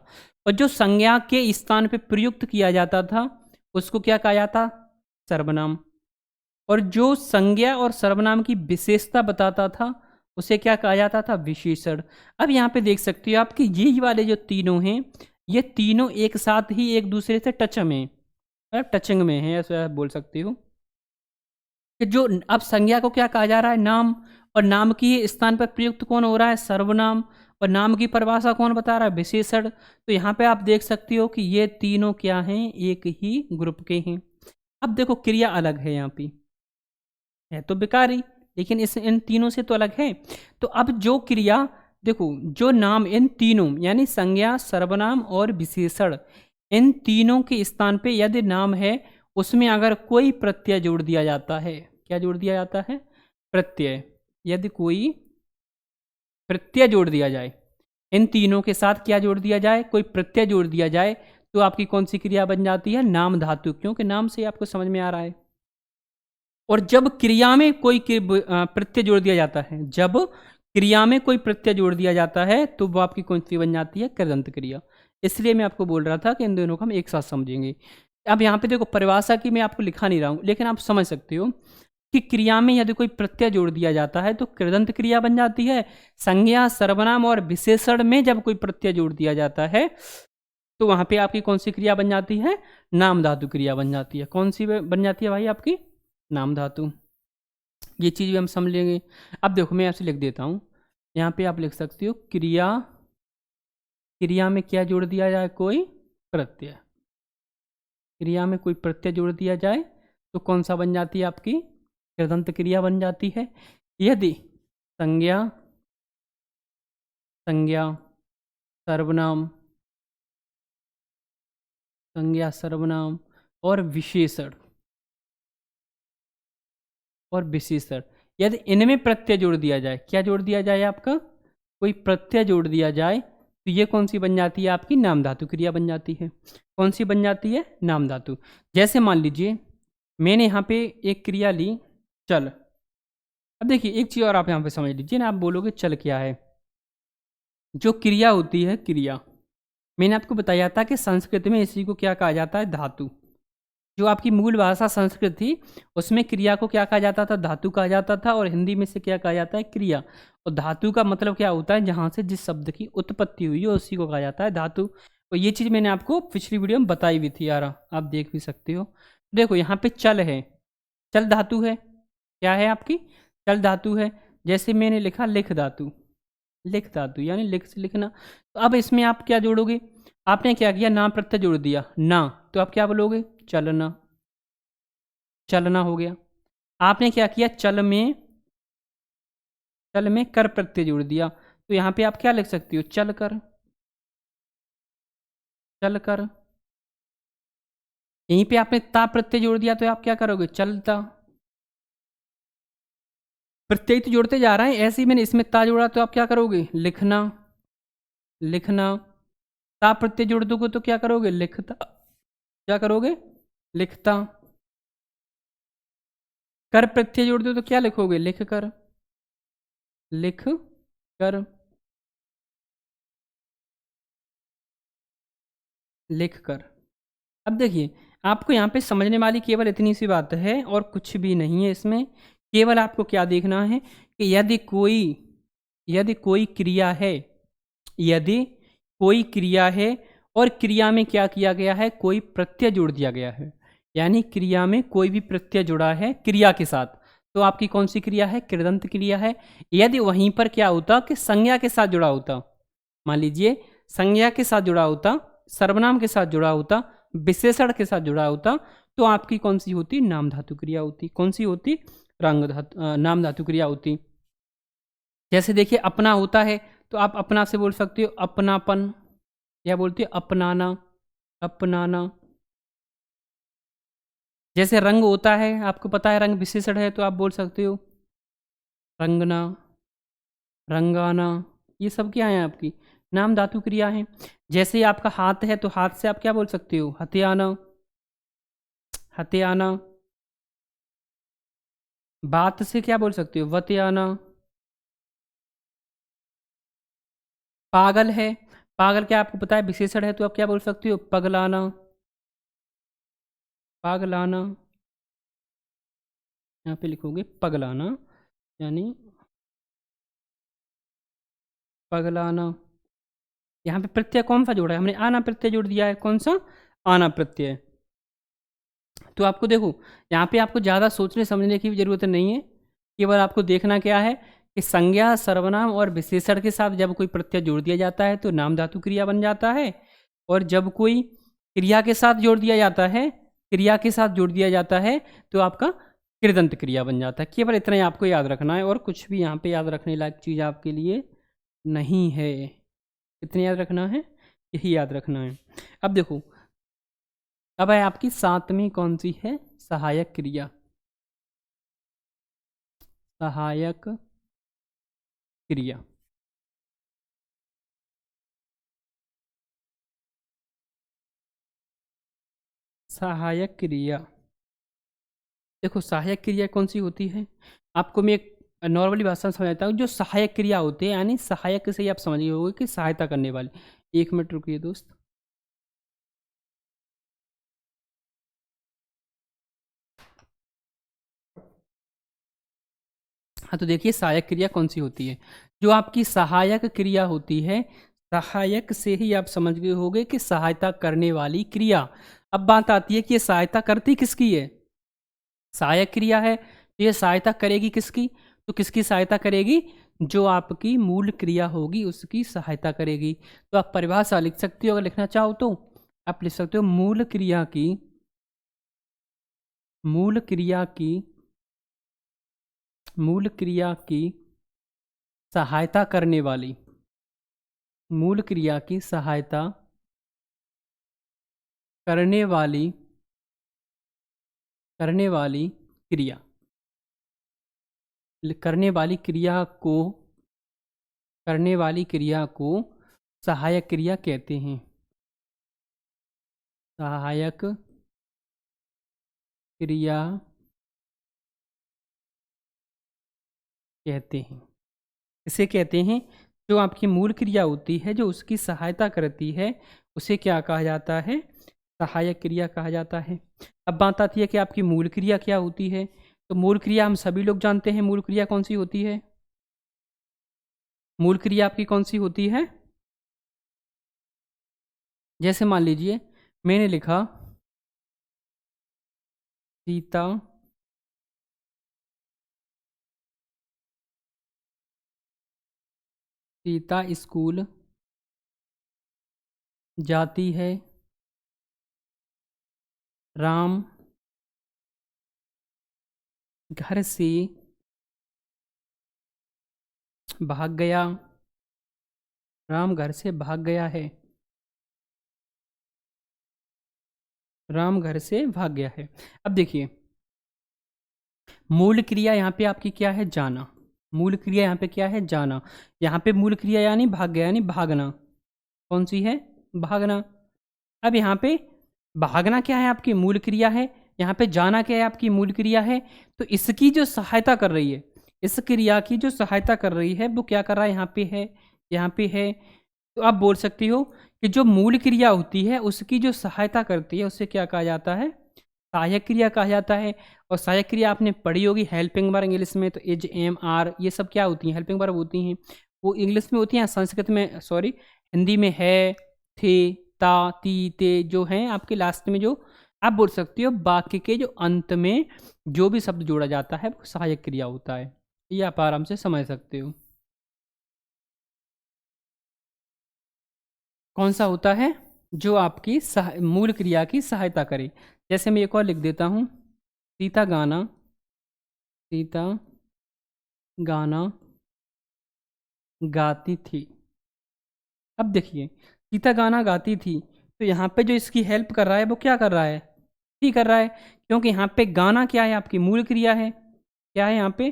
और जो संज्ञा के स्थान पे प्रयुक्त किया जाता था उसको क्या कहा जाता, सर्वनाम। और जो संज्ञा और सर्वनाम की विशेषता बताता था उसे क्या कहा जाता था, विशेषण। अब यहाँ पे देख सकते हो आपकी ये वाले जो तीनों हैं, ये तीनों एक साथ ही एक दूसरे से टच में, मतलब टचिंग में है, ऐसा बोल सकते हो कि जो अब संज्ञा को क्या कहा जा रहा है, नाम, और नाम की स्थान पर प्रयुक्त कौन हो रहा है, सर्वनाम, और नाम की परिभाषा कौन बता रहा है, विशेषण। तो यहाँ पे आप देख सकते हो कि ये तीनों क्या हैं, एक ही ग्रुप के हैं। अब देखो क्रिया अलग है, यहाँ पे है तो बेकार ही, लेकिन इस इन तीनों से तो अलग है। तो अब जो क्रिया, देखो जो नाम इन तीनों यानी संज्ञा, सर्वनाम और विशेषण, इन तीनों के स्थान पे यदि नाम है, उसमें अगर कोई प्रत्यय जोड़ दिया जाता है, क्या जोड़ दिया जाता है? प्रत्यय। यदि कोई प्रत्यय जोड़ दिया जाए, इन तीनों के साथ क्या जोड़ दिया जाए? कोई प्रत्यय जोड़ दिया जाए, तो आपकी कौन सी क्रिया बन जाती है? नाम धातु, क्योंकि नाम से आपको समझ में आ रहा है। और जब क्रिया में कोई प्रत्यय जोड़ दिया जाता है, जब क्रिया में कोई प्रत्यय जोड़ दिया जाता है, तो वो आपकी कौन सी बन जाती है? कृदंत क्रिया। इसलिए मैं आपको बोल रहा था कि इन दोनों को हम एक साथ समझेंगे। अब यहाँ पे देखो परिभाषा की मैं आपको लिखा नहीं रहा हूँ, लेकिन आप समझ सकते हो कि क्रिया में यदि कोई प्रत्यय जोड़ दिया जाता है तो कृदंत क्रिया बन जाती है। संज्ञा, सर्वनाम और विशेषण में जब कोई प्रत्यय जोड़ दिया जाता है, तो वहां पे आपकी कौन सी क्रिया बन जाती है? नाम धातु क्रिया बन जाती है। कौन सी बन जाती है भाई? आपकी नाम धातु। ये चीज़ भी हम समझ लेंगे। अब देखो मैं आपसे लिख देता हूँ, यहाँ पे आप लिख सकते हो क्रिया, क्रिया में क्या जोड़ दिया जाए? कोई प्रत्यय। क्रिया में कोई प्रत्यय जोड़ दिया जाए तो कौन सा बन जाती है? आपकी कृदंत क्रिया बन जाती है। यदि संज्ञा, संज्ञा, सर्वनाम, संज्ञा, सर्वनाम और विशेषण, और विशेषण, यदि इनमें प्रत्यय जोड़ दिया जाए, क्या जोड़ दिया जाए? आपका कोई प्रत्यय जोड़ दिया जाए, तो ये कौन सी बन जाती है? आपकी नाम धातु क्रिया बन जाती है। कौन सी बन जाती है? नाम धातु। जैसे मान लीजिए मैंने यहाँ पे एक क्रिया ली, चल। अब देखिए एक चीज़ और आप यहाँ पे समझ लीजिए ना, आप बोलोगे चल क्या है? जो क्रिया होती है, क्रिया, मैंने आपको बताया था कि संस्कृत में इसी को क्या कहा जाता है? धातु। जो आपकी मूल भाषा संस्कृत थी, उसमें क्रिया को क्या कहा जाता था? धातु कहा जाता था। और हिंदी में से क्या कहा जाता है? क्रिया। और धातु का मतलब क्या होता है? जहाँ से जिस शब्द की उत्पत्ति हुई है उसी को कहा जाता है धातु। और ये चीज़ मैंने आपको पिछली वीडियो में बताई भी थी यार, आप देख भी सकते हो। देखो यहाँ पे चल है, चल धातु है। क्या है आपकी? चल धातु है। जैसे मैंने लिखा लिख धातु, लिख धातु यानी लिख से लिखना। तो अब इसमें आप क्या जोड़ोगे? आपने क्या किया? नाम प्रत्यय जोड़ दिया ना, तो आप क्या बोलोगे? चलना, चलना हो गया। आपने क्या किया? चल में, चल में कर प्रत्यय जोड़ दिया, तो यहाँ पे आप क्या लिख सकते हो? चल कर, चल कर। यहीं पे आपने ता प्रत्यय जोड़ दिया, तो आप क्या करोगे? चलता। प्रत्यय तो जोड़ते जा रहे हैं, ऐसे ही मैंने इसमें ता जोड़ा, तो आप क्या करोगे? लिखना, लिखना। ता प्रत्यय जोड़ दोगे तो क्या करोगे? लिखता। क्या करोगे? लिखता। कर प्रत्यय जोड़ दो तो क्या लिखोगे? लिख कर, लिख कर, लिख कर। अब देखिए आपको यहाँ पे समझने वाली केवल इतनी सी बात है और कुछ भी नहीं है इसमें। केवल आपको क्या देखना है कि यदि कोई क्रिया है, यदि कोई क्रिया है और क्रिया में क्या किया गया है? कोई प्रत्यय जोड़ दिया गया है, यानी क्रिया में कोई भी प्रत्यय जुड़ा है क्रिया के साथ, तो आपकी कौन सी क्रिया है? कृदंत क्रिया है। यदि वहीं पर क्या होता कि संज्ञा के साथ जुड़ा होता, मान लीजिए संज्ञा के साथ जुड़ा होता, सर्वनाम के साथ जुड़ा होता, विशेषण के साथ जुड़ा होता, तो आपकी कौन सी होती? नाम धातु क्रिया होती। कौन सी होती? नाम धातु क्रिया होती। जैसे देखिए अपना होता है, तो आप अपना से बोल सकते हो अपनापन, या बोलते हो अपनाना, अपनाना। जैसे रंग होता है, आपको पता है रंग विशेषण है, तो आप बोल सकते हो रंगना, रंगाना। ये सब क्या है? आपकी नाम धातु क्रिया है। जैसे आपका हाथ है, तो हाथ से आप क्या बोल सकते हो? हथियाना, हथियाना। बात से क्या बोल सकते हो? वत्याना। पागल है, पागल क्या आपको पता है विशेषण है, तो आप क्या बोल सकते हो? पगलाना, पागलाना। यहाँ पे लिखोगे पगलाना, यानी पगलाना। यहाँ पे प्रत्यय कौन सा जोड़ा है? हमने आना प्रत्यय जोड़ दिया है। कौन सा? आना प्रत्यय। तो आपको देखो यहाँ पे आपको ज़्यादा सोचने समझने की भी ज़रूरत नहीं है। केवल आपको देखना क्या है कि संज्ञा, सर्वनाम और विशेषण के साथ जब कोई प्रत्यय जोड़ दिया जाता है तो नाम धातु क्रिया बन जाता है, और जब कोई क्रिया के साथ जोड़ दिया जाता है क्रिया के साथ जोड़ दिया जाता है तो आपका कृदंत क्रिया बन जाता है। केवल इतना ही आपको याद रखना है और कुछ भी यहाँ पे याद रखने लायक चीज़ आपके लिए नहीं है। कितने याद रखना है, यही याद रखना है। अब देखो, अब है आपकी सातवीं कौन सी है, सहायक क्रिया। सहायक क्रिया। सहायक क्रिया, देखो सहायक क्रिया कौन सी होती है, आपको मैं एक नॉर्मली भाषा में समझाता हूँ। जो सहायक क्रिया होती है यानी सहायक से ही आप समझ गए होगे कि सहायता करने वाली। एक मिनट रुकिए दोस्त। हाँ तो देखिए सहायक क्रिया कौन सी होती है, जो आपकी सहायक क्रिया होती है, सहायक से ही आप समझ गए होगे कि सहायता करने वाली क्रिया। अब बात आती है कि ये सहायता करती किसकी है, सहायक क्रिया है तो ये सहायता करेगी किसकी, तो किसकी सहायता करेगी, जो आपकी मूल क्रिया होगी उसकी सहायता करेगी। तो आप परिभाषा लिख सकते हो, अगर लिखना चाहो तो आप लिख सकते हो मूल क्रिया की, मूल क्रिया की, मूल क्रिया की सहायता करने वाली, मूल क्रिया की सहायता करने वाली, करने वाली क्रिया, करने वाली क्रिया को, करने वाली क्रिया को सहायक क्रिया कहते हैं। सहायक क्रिया कहते हैं, इसे कहते हैं, जो आपकी मूल क्रिया होती है जो उसकी सहायता करती है उसे क्या कहा जाता है, सहायक क्रिया कहा जाता है। अब बात आती है कि आपकी मूल क्रिया क्या होती है, तो मूल क्रिया हम सभी लोग जानते हैं मूल क्रिया कौन सी होती है, मूल क्रिया आपकी कौन सी होती है। जैसे मान लीजिए मैंने लिखा सीता सीता स्कूल जाती है, राम घर से भाग गया, राम घर से भाग गया है, राम घर से भाग गया है। अब देखिए मूल क्रिया यहाँ पे आपकी क्या है, जाना। मूल क्रिया यहाँ पे क्या है, जाना। यहाँ पे मूल क्रिया यानी भाग गया यानी भागना, कौन सी है, भागना। अब यहाँ पे भागना क्या है, आपकी मूल क्रिया है। यहाँ पे जाना क्या है, आपकी मूल क्रिया है। तो इसकी जो सहायता कर रही है, इस क्रिया की जो सहायता कर रही है वो क्या कर रहा है, यहाँ पे है, यहाँ पे है। तो आप बोल सकती हो कि जो मूल क्रिया होती है उसकी जो सहायता करती है उसे क्या कहा जाता है, सहायक क्रिया कहा जाता है। और सहायक क्रिया आपने पढ़ी होगी हेल्पिंग वर्ब इंग्लिश में, तो इज एम आर ये सब क्या होती हैं, हेल्पिंग वर्ब होती हैं। वो इंग्लिश में होती हैं, संस्कृत में सॉरी हिंदी में है, थे, ता, ती, ते जो हैं आपके लास्ट में, जो आप बोल सकते हो वाक्य के जो अंत में जो भी शब्द जोड़ा जाता है वो सहायक क्रिया होता है। ये आप आराम से समझ सकते हो कौन सा होता है, जो आपकी मूल क्रिया की सहायता करे। जैसे मैं एक और लिख देता हूँ, सीता गाना, सीता गाना गाती थी। अब देखिए सीता गाना गाती थी, तो यहाँ पे जो इसकी हेल्प कर रहा है वो क्या कर रहा है, ही कर रहा है, क्योंकि यहाँ पे गाना क्या है, आपकी मूल क्रिया है। क्या है यहाँ पे,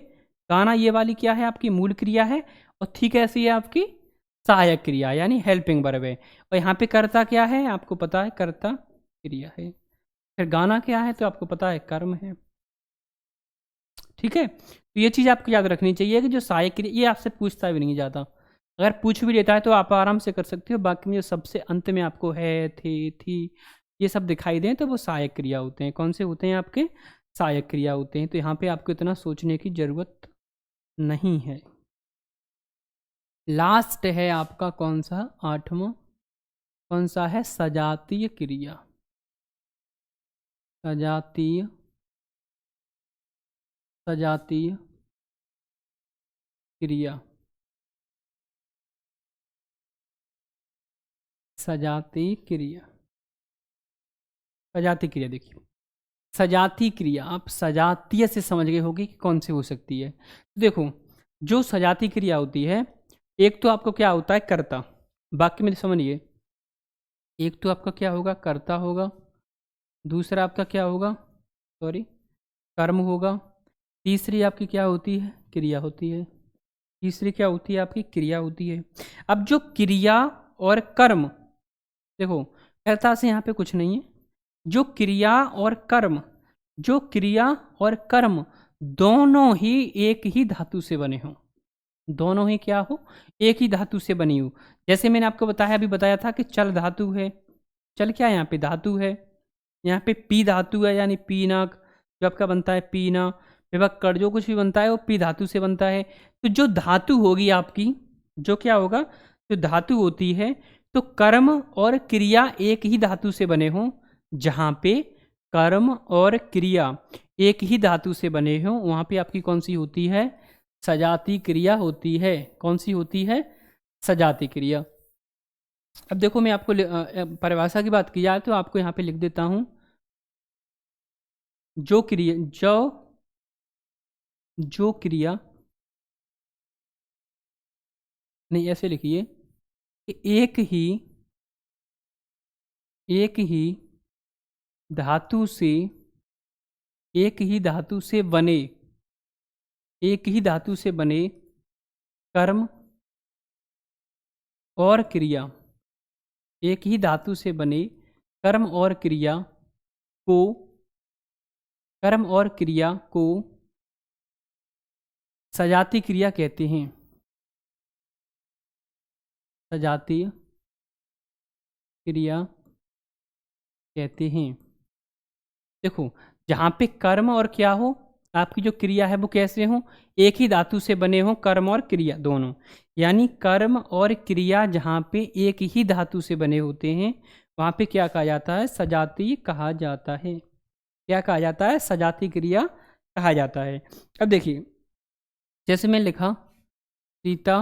गाना ये वाली क्या है, आपकी मूल क्रिया है। और थी कैसी है, आपकी सहायक क्रिया यानी हेल्पिंग वर्ब है। और यहाँ पे कर्ता क्या है, आपको पता है कर्ता क्रिया है। फिर गाना क्या है, तो आपको पता है कर्म है। ठीक है, तो ये चीज़ आपको याद रखनी चाहिए कि जो सहायक क्रिया, ये आपसे पूछता भी नहीं ज़्यादा, अगर पूछ भी लेता है तो आप आराम से कर सकते हो। बाकी में जो सबसे अंत में आपको है, थे, थी ये सब दिखाई दें तो वो सहायक क्रिया होते हैं। कौन से होते हैं, आपके सहायक क्रिया होते हैं। तो यहाँ पे आपको इतना सोचने की ज़रूरत नहीं है। लास्ट है आपका कौन सा, आठवां, कौन सा है, सजातीय क्रिया। सजातीय, सजातीय क्रिया, सजातीय क्रिया, सजातीय क्रिया देखिए सजाती क्रिया, आप सजातीय से समझ गए होगी कि कौन सी हो सकती है। तो देखो, जो सजाती क्रिया होती है, एक तो आपको क्या होता है, कर्ता। वाक्य में समझिए, एक तो आपका क्या होगा, कर्ता होगा। दूसरा आपका क्या होगा, सॉरी, कर्म होगा। तीसरी आपकी क्या होती है, क्रिया होती है। तीसरी क्या होती है, आपकी क्रिया होती है। अब जो क्रिया और कर्म, देखो कर्ता से यहाँ पे कुछ नहीं है। जो क्रिया और कर्म, जो क्रिया और कर्म दोनों ही एक ही धातु से बने हों, दोनों ही क्या हो, एक ही धातु से बनी हो। जैसे मैंने आपको बताया, अभी बताया था कि चल धातु है। चल क्या है, यहाँ पे धातु है। यहाँ पे पी धातु है, यानी पीनक, जो आपका बनता है पीना। विभक्कर, जो कुछ भी बनता है वो पी धातु से बनता है। तो जो धातु होगी आपकी, जो क्या होगा, जो धातु होती है, तो कर्म और क्रिया एक ही धातु से बने हों। जहाँ पे कर्म और क्रिया एक ही धातु से बने हों, वहाँ पे आपकी कौन सी होती है, सजाती क्रिया होती है। कौन सी होती है, सजाती क्रिया। अब देखो, मैं आपको परिभाषा की बात की जाए तो आपको यहाँ पे लिख देता हूँ। जो क्रिया, जो क्रिया, नहीं ऐसे लिखिए कि एक ही धातु से, एक ही धातु से बने, एक ही धातु से बने कर्म और क्रिया, एक ही धातु से बने कर्म और क्रिया को, कर्म और क्रिया को सजाती क्रिया कहते हैं। सजातीय क्रिया कहते हैं। देखो, जहाँ पे कर्म और क्या हो, आपकी जो क्रिया है वो कैसे हो, एक ही धातु से बने हो, कर्म और क्रिया दोनों। यानी कर्म और क्रिया जहाँ पे एक ही धातु से बने होते हैं, वहाँ पे क्या कहा जाता है, सजाती कहा जाता है। क्या कहा जाता है, सजाती क्रिया कहा जाता है। अब देखिए, जैसे मैं लिखा, सीता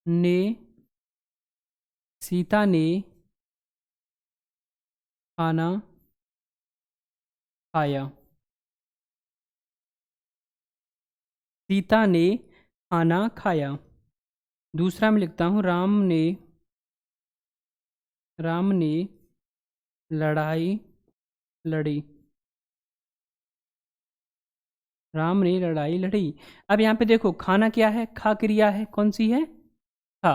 ने, सीता ने खाना खाया। सीता ने खाना खाया। दूसरा मैं लिखता हूँ, राम ने लड़ाई लड़ी। राम ने लड़ाई लड़ी। अब यहाँ पे देखो, खाना क्या है, खा क्रिया है, कौन सी है, खा।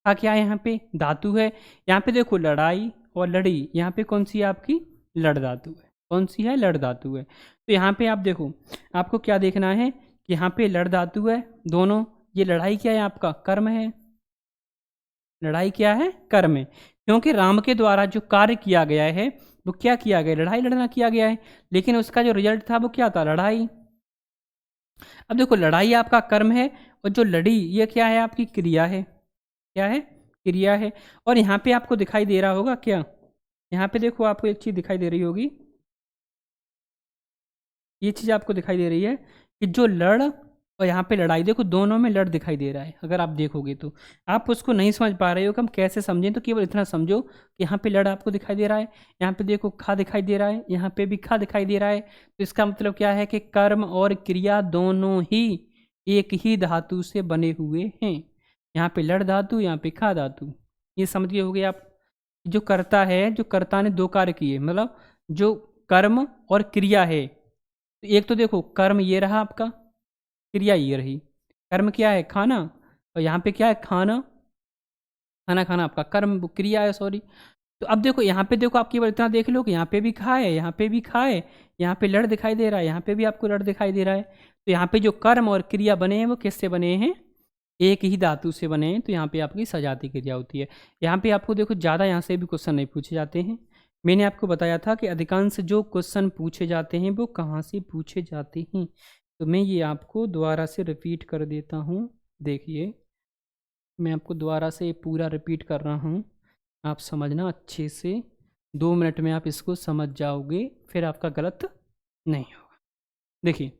खा क्या है, यहाँ पे धातु है। यहाँ पे देखो, लड़ाई और लड़ी, यहाँ पे कौन सी है आपकी, लड़ धातु है। कौन सी है, लड़ धातु है। तो यहाँ पे आप देखो, आपको क्या देखना है कि यहाँ पे लड़ धातु है दोनों। ये लड़ाई क्या है, आपका कर्म है। लड़ाई क्या है, कर्म है। क्योंकि राम के द्वारा जो कार्य किया गया है वो क्या किया गया, लड़ाई लड़ना किया गया है। लेकिन उसका जो रिजल्ट था वो क्या था, लड़ाई। अब देखो, लड़ाई आपका कर्म है, और जो लड़ी ये क्या है, आपकी क्रिया है। क्या है, क्रिया है। और यहाँ पे आपको दिखाई दे रहा होगा क्या, यहाँ पे देखो आपको एक चीज दिखाई दे रही होगी, ये चीज आपको दिखाई दे रही है कि जो लड़ और यहाँ पे लड़ाई, देखो दोनों में लड़ दिखाई दे रहा है। अगर आप देखोगे तो आप उसको नहीं समझ पा रहे हो कि हम कैसे समझें, तो केवल इतना समझो कि यहाँ पे लड़ आपको दिखाई दे रहा है, यहाँ पे देखो खा दिखाई दे रहा है, यहाँ पे भी खा दिखाई दे रहा है। तो इसका मतलब क्या है कि कर्म और क्रिया दोनों ही एक ही धातु से बने हुए हैं। यहाँ पे लड़ धातु, यहाँ पे खा धातु। ये समझ गए होगे आप। जो कर्ता है, जो कर्ता ने दो कार्य किए, मतलब जो कर्म और क्रिया है, तो एक तो देखो कर्म ये रहा आपका, क्रिया ये रही। कर्म क्या है, खाना, और यहाँ पे क्या है, खाना। खाना खाना आपका कर्म, वो क्रिया है, सॉरी। तो अब देखो, यहाँ पे देखो, आप केवल इतना देख लो कि यहाँ पे भी खा है, यहाँ पे भी खा है, यहाँ पे लड़ दिखाई दे रहा है, यहाँ पे भी आपको लड़ दिखाई दे रहा है। तो यहाँ पे जो कर्म और क्रिया बने हैं वो किससे बने हैं, एक ही धातु से बने हैं। तो यहाँ पे आपकी सजाती क्रिया होती है। यहाँ पे आपको देखो, ज़्यादा यहाँ से भी क्वेश्चन नहीं पूछे जाते हैं। मैंने आपको बताया था कि अधिकांश जो क्वेश्चन पूछे जाते हैं वो कहाँ से पूछे जाते हैं। तो मैं ये आपको दोबारा से रिपीट कर देता हूँ। देखिए, मैं आपको दोबारा से पूरा रिपीट कर रहा हूँ, आप समझना अच्छे से। 2 मिनट में आप इसको समझ जाओगे, फिर आपका गलत नहीं होगा। देखिए,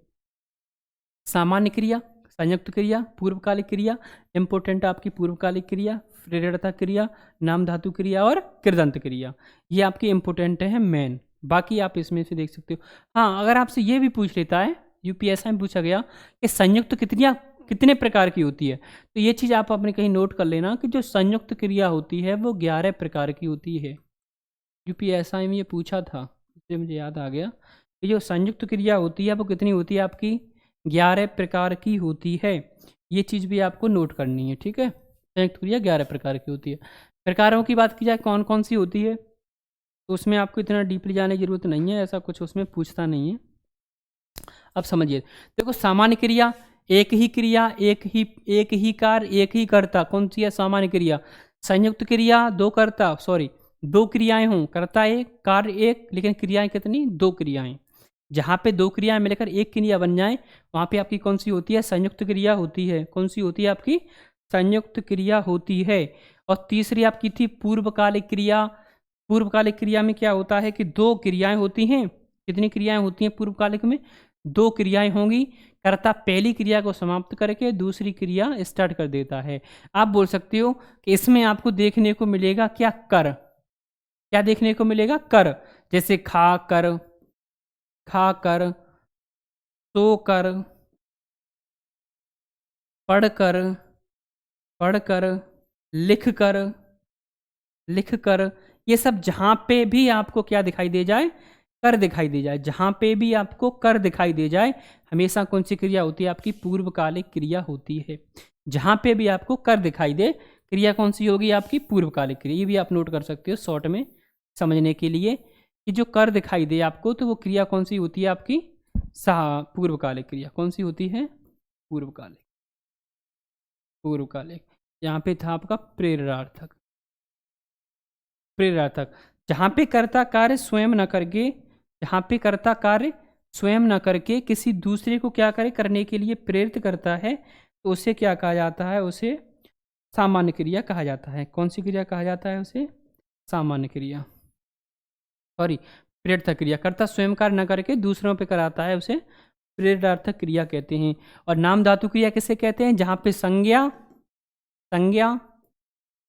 सामान्य क्रिया, संयुक्त क्रिया, पूर्वकालिक क्रिया, इंपॉर्टेंट आपकी पूर्वकालिक क्रिया, प्रेरणता क्रिया, नाम धातु क्रिया और कृदंत क्रिया। ये आपके इंपॉर्टेंट है मेन, बाकी आप इसमें से देख सकते हो। हाँ, अगर आपसे ये भी पूछ लेता है, यूपीएससी में पूछा गया कि संयुक्त क्रिया कितने प्रकार की होती है, तो ये चीज़ आप अपने कहीं नोट कर लेना कि जो संयुक्त क्रिया होती है वो 11 प्रकार की होती है। यूपीएससी में ये पूछा था, इससे मुझे याद आ गया कि जो संयुक्त क्रिया होती है वो कितनी होती है आपकी, 11 प्रकार की होती है। ये चीज़ भी आपको नोट करनी है, ठीक है। संयुक्त क्रिया 11 प्रकार की होती है। प्रकारों की बात की जाए कौन कौन सी होती है, तो उसमें आपको इतना डीपली जाने की जरूरत नहीं है, ऐसा कुछ उसमें पूछता नहीं है। अब समझिए, देखो सामान्य क्रिया, एक ही क्रिया, एक ही कार्य, एक ही कर्ता, कौन सी है सामान्य क्रिया। संयुक्त क्रिया दो क्रियाएं हों, कर्ता एक, कार्य एक, लेकिन क्रियाएं कितनी, दो क्रियाएं। जहाँ पे दो क्रियाएं मिलकर एक क्रिया बन जाए वहाँ पे आपकी कौन सी होती है, संयुक्त क्रिया होती है। कौन सी होती है आपकी, संयुक्त क्रिया होती है। और तीसरी आपकी थी पूर्वकालिक क्रिया। पूर्वकालिक क्रिया में क्या होता है कि दो क्रियाएं होती हैं। कितनी क्रियाएं होती हैं पूर्वकालिक में, दो क्रियाएं होंगी। कर्ता पहली क्रिया को समाप्त करके दूसरी क्रिया स्टार्ट कर देता है। आप बोल सकते हो कि इसमें आपको देखने को मिलेगा क्या, कर। क्या देखने को मिलेगा, कर। जैसे खा कर, सो कर, पढ़ कर, लिख कर, ये सब जहाँ पे भी आपको क्या दिखाई दे जाए, कर दिखाई दे जाए। जहाँ पे भी आपको कर दिखाई दे जाए हमेशा कौन सी क्रिया होती है आपकी, पूर्वकालिक क्रिया होती है। जहाँ पे भी आपको कर दिखाई दे क्रिया कौन सी होगी आपकी, पूर्वकालिक क्रिया। ये भी आप नोट कर सकते हो शॉर्ट में समझने के लिए कि जो कर दिखाई दे आपको तो वो क्रिया कौन सी होती है आपकी, पूर्वकालिक क्रिया। कौन सी होती है, पूर्वकालिक। यहाँ पे था आपका प्रेरणार्थक। जहाँ पे कर्ता कार्य स्वयं न करके, किसी दूसरे को क्या करे, करने के लिए प्रेरित करता है, तो उसे क्या कहा जाता है, उसे सामान्य क्रिया कहा जाता है। कौन सी क्रिया कहा जाता है उसे, सामान्य क्रिया, प्रेरित क्रिया। कर्ता स्वयं कार्य न करके दूसरों पे कराता है, उसे प्रेरणार्थक क्रिया कहते हैं। और नाम धातु क्रिया किसे कहते हैं, जहाँ पे संज्ञा,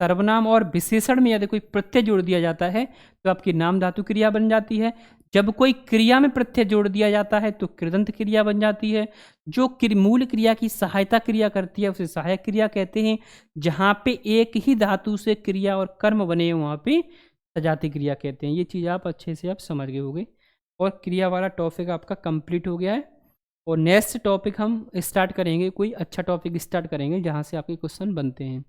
सर्वनाम और विशेषण में यदि कोई प्रत्यय जोड़ दिया जाता है तो आपकी नाम धातु क्रिया बन जाती है। जब कोई क्रिया में प्रत्यय जोड़ दिया जाता है तो कृदंत क्रिया बन जाती है। जो मूल क्रिया की सहायता क्रिया करती है उसे सहायक क्रिया कहते हैं। जहाँ पे एक ही धातु से क्रिया और कर्म बने वहाँ पे सजाती क्रिया कहते हैं। ये चीज़ आप अच्छे से आप समझ गए होंगे। और क्रिया वाला टॉपिक आपका कंप्लीट हो गया है। और नेक्स्ट टॉपिक हम स्टार्ट करेंगे, कोई अच्छा टॉपिक स्टार्ट करेंगे जहाँ से आपके क्वेश्चन बनते हैं।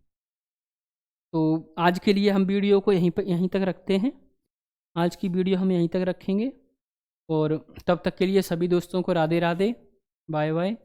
तो आज के लिए हम वीडियो को यहीं तक रखते हैं। आज की वीडियो हम यहीं तक रखेंगे और तब तक के लिए सभी दोस्तों को राधे राधे, बाय बाय।